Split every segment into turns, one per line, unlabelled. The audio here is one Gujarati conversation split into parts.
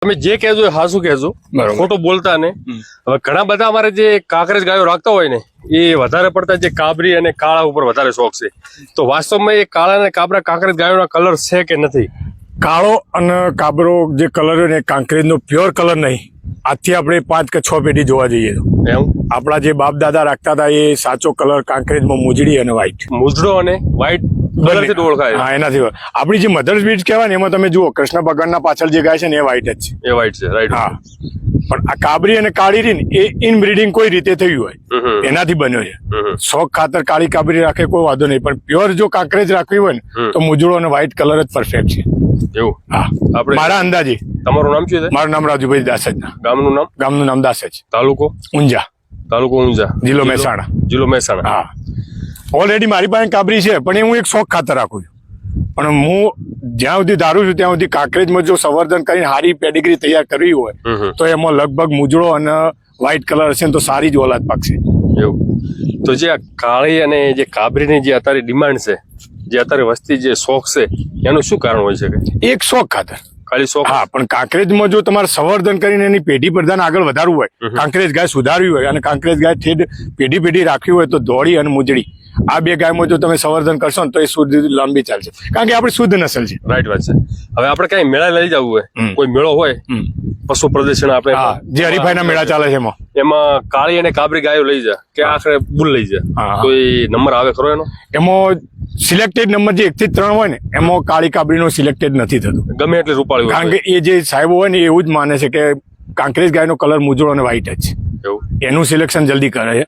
તમે જે કહેજો એ હાસું કહેજો, ખોટું બોલતા ને. હવે ઘણા બધા અમારે જે કાંકરેજ ગાયો રાખતા હોય ને એ વધારે પડતા જે કાબરી અને કાળા ઉપર વધારે શોખ છે. તો વાસ્તવમાં એ કાળા અને કાબરા કાંકરેજ ગાયોના કલર છે કે નથી?
કાળો અને કાબરો જે કલર ને કાંકરેજનો પ્યોર કલર નહીં. આજથી આપણે 5 કે 6 પેઢી જોવા જઈએ તો
એમ
આપણા જે બાપ દાદા રાખતા હતા એ સાચો કલર કાંકરેજમાં મુજડી અને વ્હાઈટ,
મુજડો અને વ્હાઈટ કલરથી ઓળખાય.
હા, એનાથી. આપણી જે મધર્સ બીટ કહેવાય ને એમાં તમે જુઓ કૃષ્ણ ભગવાનના પાછળ જે ગાય છે ને એ વ્હાઈટ જ છે.
એ વ્હાઈટ છે, રાઈટ.
હા, પણ આ કાબરી અને કાળી રહી ને એ ઇનબ્રીડિંગ કોઈ રીતે થયું હોય એનાથી બન્યો છે. શોખ ખાતર કાળી કાબરી રાખે કોઈ વાંધો નહીં, પણ પ્યોર જો કાંકરેજ રાખવી હોય ને તો મુજડો અને વ્હાઈટ કલર જ પરફેક્ટ છે.
એવું?
હા,
આપણે
મારા અંદાજે.
તમારું નામ શું છે?
મારું નામ રાજુભાઈ દાસજ.
ગામનું નામ?
ગામનું નામ દાસજ.
તાલુકો?
ઊંઝા.
તાલુકો ઊંઝા,
જિલ્લો મહેસાણા.
જિલ્લો મહેસાણા.
હા, ઓલરેડી મારી પાસે કાબરી છે પણ એ હું એક શોખ ખાતર રાખું છું. પણ હું જ્યાં સુધી ધારું છું ત્યાં સુધી કાંકરેજમાં જો સંવર્ધન કરીને સારી પેડિગ્રી તૈયાર કરવી હોય તો એમાં લગભગ મુજળો અને વ્હાઈટ કલર હશે ને તો સારી જ ઓલાદ પાકશે.
એવું? તો જે આ કાળી અને જે કાબરીની જે અત્યારે ડિમાન્ડ છે, જે અત્યારે વસ્તી જે શોખ છે, એનું શું કારણ હોય શકે?
એક શોખ ખાતર,
ખાલી શોખ?
હા, પણ કાંકરેજમાં જો તમારે સંવર્ધન કરીને એની પેઢી પ્રધાન આગળ વધારવું હોય, કાંકરેજ ગાય સુધારવી હોય અને કાંકરેજ ગાય પેઢી રાખવી હોય તો ધોળી અને મુજડી આ બે ગાયમાં જો તમે સંવર્ધન કરશો ને તો એ શુદ્ધ લાંબી ચાલશે, કારણ કે આપણી શુદ્ધ નસલ છે.
રાઈટ વાત છે. હવે આપણે કઈ મેળા લઈ જવું હોય, કોઈ મેળો હોય, પશુ પ્રદર્શન આપણે
જે હરીફાઈના મેળા ચાલે છે
એમાં કાળી અને કાબરી ગાયો લઈ જા કે આખરે બુલ લઈ જા, તો એ નંબર આવે ખરો એનો?
એમાં સિલેક્ટેડ નંબર જે 1 થી 3 હોય ને એમાં કાળી કાબરીનો સિલેક્ટેડ નથી થતું,
ગમે એટલે રૂપાળી હોય.
કારણ કે એ જે સાહેબો હોય ને એવું જ માને છે કે કાંકરેજ ગાયનો કલર મુજળો અને વ્હાઈટ જ છે. એનું સિલેક્શન જલ્દી કરે છે.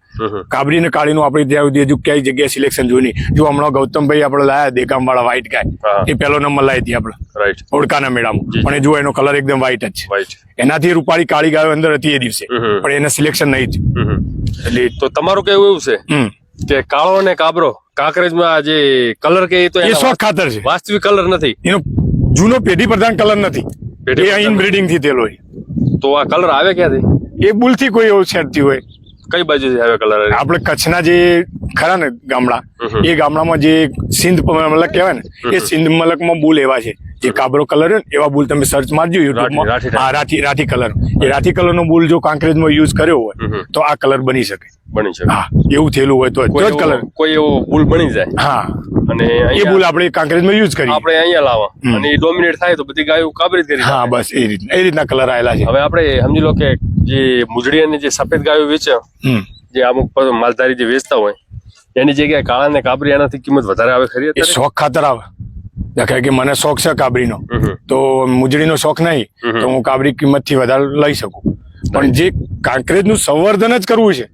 કાબરી અને કાળીનું આપણે ત્યાં સુધી હજુ ક્યાંય જગ્યાએ સિલેક્શન જોયું નહીં. જો હમણાં ગૌતમભાઈ આપણે લાયા દેગામ વાળા વ્હાઈટ ગાય, એ પહેલો નંબર લાવી હતી આપણે, રાઈટ, ઓળખાના મેળામાં. પણ એ જો એનો કલર એકદમ વ્હાઈટ જ છે. એનાથી રૂપાળી કાળી ગાયો અંદર હતી એ દિવસે, પણ એને સિલેક્શન નહીં થયું.
એટલે તો તમારું કેવું એવું છે કે કાળો અને કાબરો કાંકરેજમાં જે કલર કે તો
એ શોખ ખાતર છે,
વાસ્તવિક કલર નથી.
એનો જૂનો પેઢી પ્રધાન કલર નથી, એ અહીં બ્રીડિંગ થી થયેલો હોય.
તો આ કલર આવે ક્યાંથી?
એ બુલથી કોઈ એવું છેડતી હોય.
કઈ બાજુથી આવે કલર?
આપણે કચ્છના જે ખરા ને ગામડા, એ ગામડામાં જે સિંધ મલક કહેવાય ને એ સિંધ મલકમાં બુલ એવા છે જે કાબરો કલર હોય ને એવા બુલ તમે સર્ચ મારજો યુટ્યુબમાં. હા, રાઠી કલર. એ રાઠી કલર નો બુલ જો કાંકરેજમાં યુઝ કર્યો હોય તો આ કલર બની શકે.
બની શકે?
હા, એવું થયેલું હોય તો જ કલર.
કોઈ એવો બુલ બની જાય.
હા,
અને
એ બુલ આપણે કાંકરેજમાં યુઝ કરીએ,
આપણે અહીંયા લાવવા અને એ ડોમિનેટ થાય તો બધી ગાયો કાબરી કરી.
હા, બસ એ રીતના કલર આવેલા છે.
હવે આપણે સમજી લો કે જે મુજડી અને જે સફેદ ગાયો વેચે, જે અમુક માલધારી જે વેચતા હોય એની જગ્યાએ કાળા ને કાબરી એનાથી કિંમત વધારે આવે ખરી?
એ શોખ ખાતર આવે. દેખાય કે મને શોખ છે કાબરીનો તો મુજડીનો શોખ નહીં તો હું કાબરી કિંમત થી વધારે લઈ શકું. પણ જે કાંકરેજનું સંવર્ધન જ કરવું છે,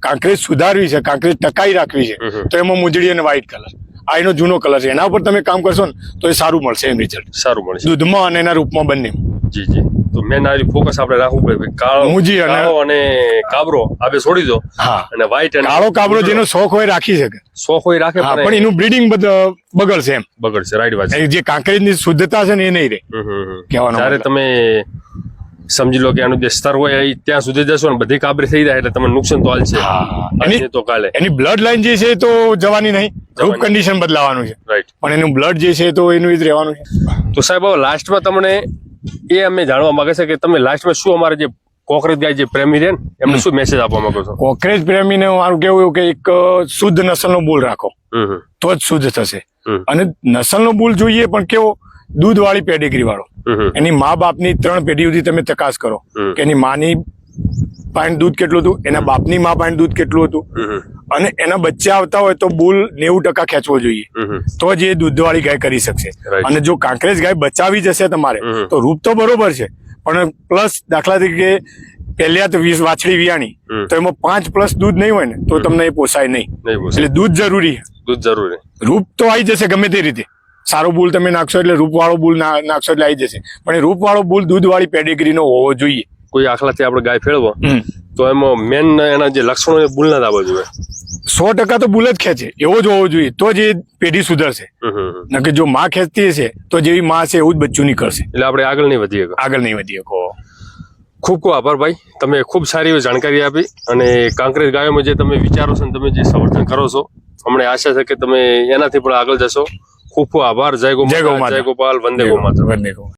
કાંકરેજ સુધારવી છે, કાંકરેજ ટકાઈ રાખવી છે, તો એમાં મુજડી અને વ્હાઈટ કલર આ એનો જૂનો કલર છે. એના ઉપર તમે કામ કરશો ને તો એ સારું મળશે. એમ રિઝલ્ટ સારું મળશે દૂધમાં અને એના રૂપમાં બંને.
જી જી. તો મેન આ ફોકસ આપણે રાખવું પડે. કાળો અને કાબરો આપણે છોડી દો. હા, અને વ્હાઈટ અને
કાળો કાબરો જેનો શોખ હોય રાખી શકે,
શોખ હોય રાખે,
પણ એનું બ્રીડિંગ બગડશે. એમ
બગડશે. રાઈટ વાત છે.
જે કાંકરેજની શુદ્ધતા છે ને એ નહીં રહે. કહેવાનો
જ્યારે તમે સમજી લો કે આનું જે સ્તર હોય ત્યાં સુધી જશો ને બધી કાબરી થઈ જાય એટલે તમને નુકસાન તો હાલશે. તો કાલે એની
બ્લડ લાઈન જે છે તો જવાની નહીં, રૂપ કન્ડિશન બદલાવાનું છે.
રાઈટ.
પણ એનું બ્લડ જે છે તો એનું જ રહેવાનું છે.
તો સાહેબ હવે લાસ્ટમાં તમને એ અમે જાણવા માંગે છે કે તમે લાસ્ટમાં શું અમારે જે કોકરેજ ગાય જે પ્રેમી છે ને એમને શું મેસેજ આપવા માંગો છો?
કોકરેજ પ્રેમીને મારું કેવું એવું કે એક શુદ્ધ નસલનો બુલ રાખો તો જ શુદ્ધ થશે. અને નસલનો બુલ જોઈએ પણ કેવો દૂધ વાળી પેડિગ્રી વાળો. એની મા બાપની 3 પેઢી સુધી તમે તપાસ કરો કે એની માની પાસે દૂધ કેટલું હતું, એના બાપની મા પાસે દૂધ કેટલું હતું, અને એના બચ્ચા આવતા હોય તો બુલ 90% ખેંચવો જોઈએ તો જ એ દૂધવાળી ગાય કરી શકશે. અને જો કાંકરેજ ગાય બચાવી જશે તમારે તો રૂપ તો બરોબર છે, પણ પ્લસ દાખલા તરીકે પહેલા તો 20 વાછડી વિયાણી તો એમાં 5+ દૂધ નહીં હોય ને તો તમને એ પોસાય નહીં. એટલે દૂધ જરૂરી.
દૂધ જરૂરી.
રૂપ તો આવી જશે ગમે તે રીતે. સારો બુલ તમે નાખશો એટલે રૂપ વાળો બુલ નાખશો એટલે આવી જશે, પણ એ રૂપ વાળો બુલ દૂધ વાળી પેડિગ્રી નો હોવો જોઈએ.
કોઈ આખલાથી આપણે ગાય ફેરવો તો એમાં મેન એના જે લક્ષણો બુલ ના દાવા જોઈએ.
100% તો બુલ જ ખેંચે એવો જ હોવો જોઈએ તો જ એ પેઢી સુધરશે. નકે જો માં ખેંચતી હશે તો જેવી માં છે એવું જ બચ્ચું નીકળશે. એટલે આપણે આગળ નહીં વધી શકો. ખૂબ ખૂબ આભાર ભાઈ, તમે ખૂબ સારી એવી જાણકારી આપી અને કાંકરેજ ગાયોમાં જે તમે વિચારો છો ને તમે જે સંવર્ધન કરો છો અમને આશા છે કે તમે એનાથી પણ આગળ જશો. ખૂબ ખૂબ આભાર. જય ગો માતા, જય ગોપાલ, વંદે ગો માતા.